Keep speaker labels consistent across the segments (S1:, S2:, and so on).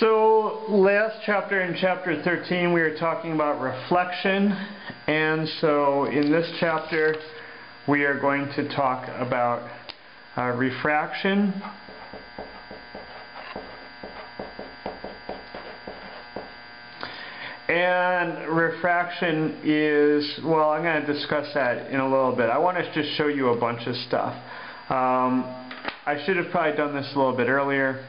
S1: So last chapter, in chapter 13, we were talking about reflection, and so in this chapter we are going to talk about refraction. And refraction is, well, I'm going to discuss that in a little bit. I want to just show you a bunch of stuff. I should have probably done this a little bit earlier,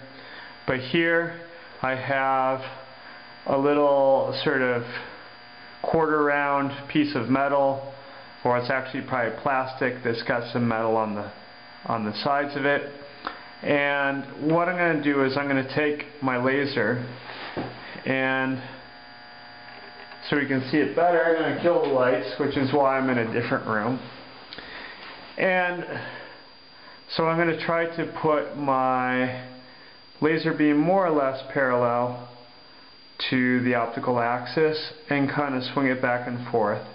S1: but here I have a little sort of quarter round piece of metal, or it's actually probably plastic that's got some metal on the sides of it. And what I'm going to do is I'm going to take my laser, and so we can see it better, I'm going to kill the lights, which is why I'm in a different room. And so I'm going to try to put my laser beam more or less parallel to the optical axis and kind of swing it back and forth.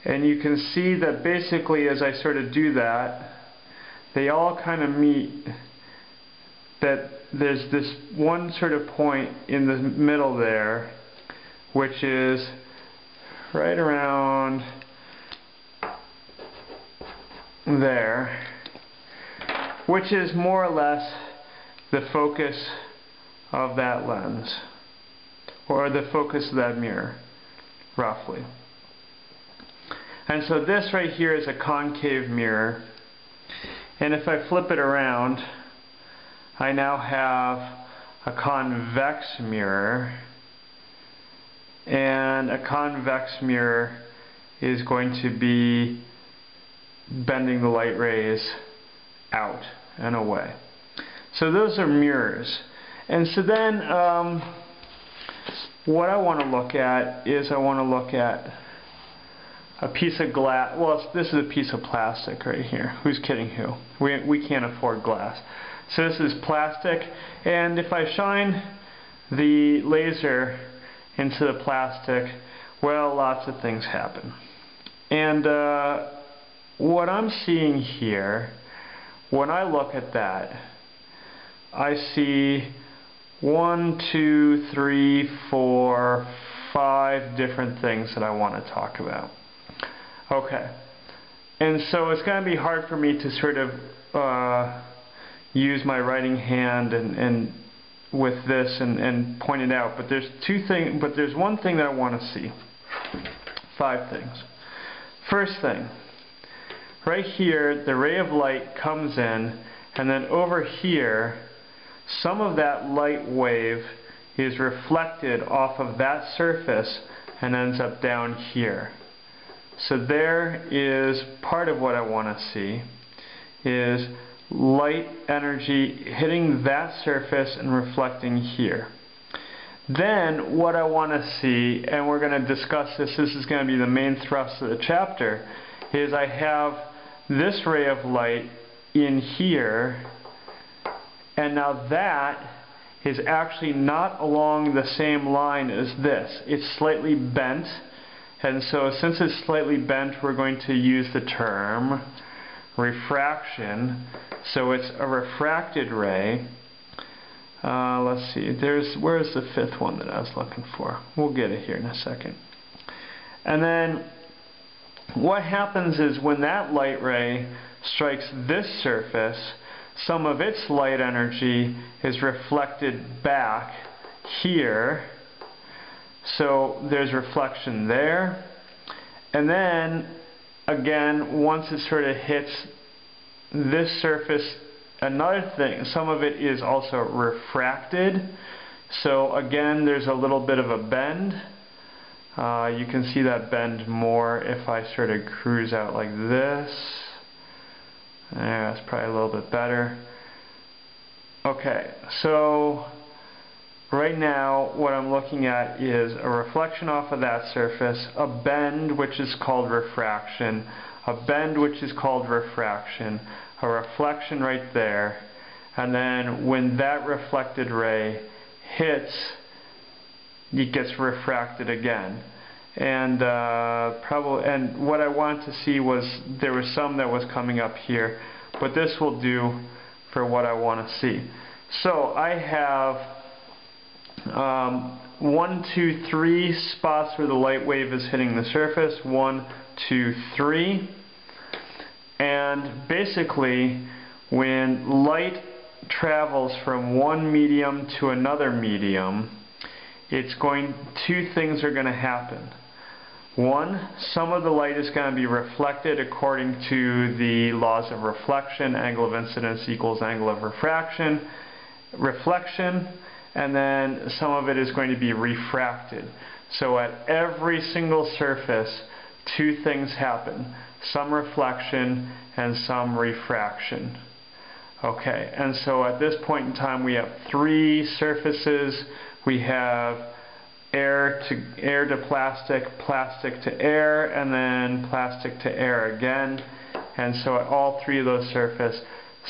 S1: And you can see that basically as I sort of do that, they all kind of meet, that there's this one sort of point in the middle there, which is right around there, which is more or less the focus of that lens, or the focus of that mirror, roughly. And so this right here is a concave mirror, and if I flip it around, I now have a convex mirror, and a convex mirror is going to be bending the light rays out and away. So those are mirrors. And so then what I want to look at is I want to look at a piece of glass. Well, this is a piece of plastic right here. Who's kidding who? We can't afford glass. So this is plastic, and if I shine the laser into the plastic, well, lots of things happen. And what I'm seeing here, when I look at that, I see 1, 2, 3, 4, 5 different things that I want to talk about. Okay. And so it's going to be hard for me to sort of use my writing hand and with this and point it out, but there's one thing that I want to see. 5 things. First thing, right here the ray of light comes in, and then over here some of that light wave is reflected off of that surface and ends up down here. So there is part of what I want to see, is light energy hitting that surface and reflecting here. Then what I want to see, and we're going to discuss this, this is going to be the main thrust of the chapter, is I have this ray of light in here, and now that is actually not along the same line as this. It's slightly bent, and so since it's slightly bent, we're going to use the term refraction. So it's a refracted ray. Let's see, where's the 5th one that I was looking for? We'll get it here in a second. And then what happens is when that light ray strikes this surface, some of its light energy is reflected back here. So there's reflection there. And then again, once it sort of hits this surface, another thing, some of it is also refracted. So again, there's a little bit of a bend. You can see that bend more if I sort of cruise out like this. That's probably a little bit better. Okay, so right now what I'm looking at is a reflection off of that surface, a bend which is called refraction, a bend which is called refraction, a reflection right there, and then when that reflected ray hits, it gets refracted again. And and what I wanted to see was there was some that was coming up here, but this will do for what I want to see. So I have 1, 2, 3 spots where the light wave is hitting the surface. 1, 2, 3. And basically, when light travels from one medium to another medium, two things are going to happen. One, some of the light is going to be reflected according to the laws of reflection. Angle of incidence equals angle of reflection, and then some of it is going to be refracted. So at every single surface, two things happen: some reflection and some refraction. Okay, and so at this point in time we have three surfaces. We have air to plastic, plastic to air, and then plastic to air again. And so at all three of those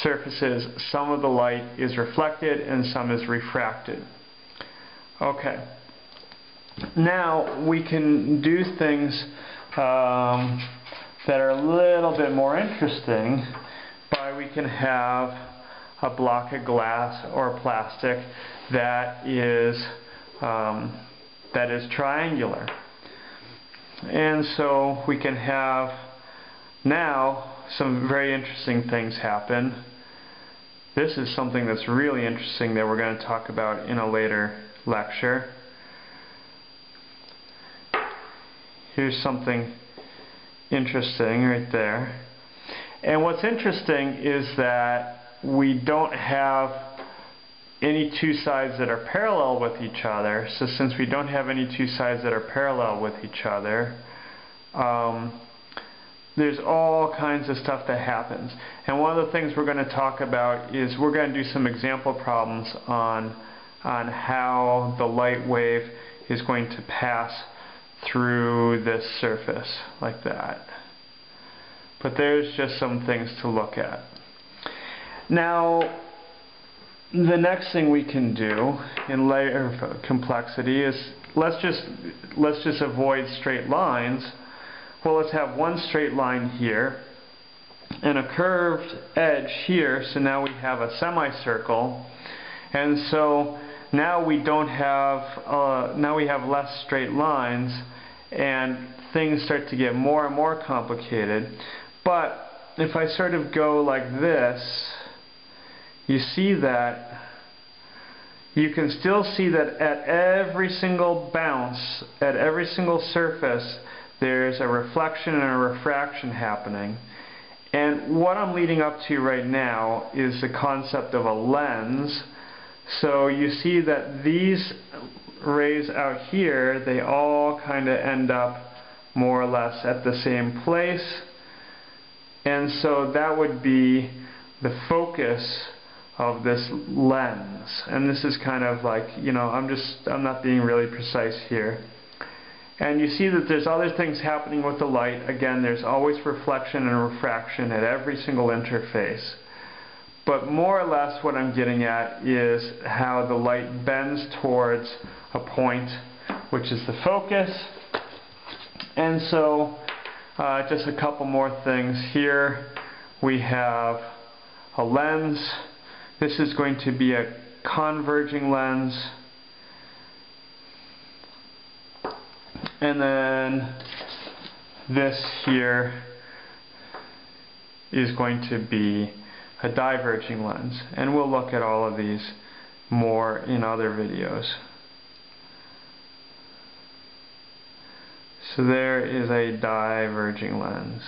S1: surfaces, some of the light is reflected and some is refracted. Okay. Now we can do things that are a little bit more interesting. We can have a block of glass or plastic that is triangular. And so we can have now some very interesting things happen. This is something that's really interesting that we're going to talk about in a later lecture. Here's something interesting right there. And what's interesting is that we don't have any two sides that are parallel with each other. So since we don't have any two sides that are parallel with each other, there's all kinds of stuff that happens. And one of the things we're going to talk about is we're going to do some example problems on how the light wave is going to pass through this surface like that. But there's just some things to look at. Now, the next thing we can do in layer complexity is let's just avoid straight lines. Well, let's have one straight line here and a curved edge here. So now we have a semicircle, and so now we don't have now we have less straight lines, and things start to get more and more complicated. But if I sort of go like this, you see that you can still see that at every single bounce, at every single surface, there's a reflection and a refraction happening. And what I'm leading up to right now is the concept of a lens. So you see that these rays out here, they all kind of end up more or less at the same place. And so that would be the focus of this lens. And this is kind of like, you know, I'm not being really precise here. And you see that there's other things happening with the light. Again, there's always reflection and refraction at every single interface. But more or less what I'm getting at is how the light bends towards a point, which is the focus. And so just a couple more things here. We have a lens. This is going to be a converging lens. And then this here is going to be a diverging lens. And we'll look at all of these more in other videos. So there is a diverging lens.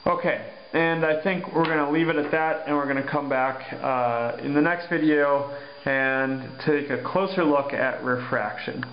S1: Okay, and I think we're going to leave it at that, and we're going to come back in the next video and take a closer look at refraction.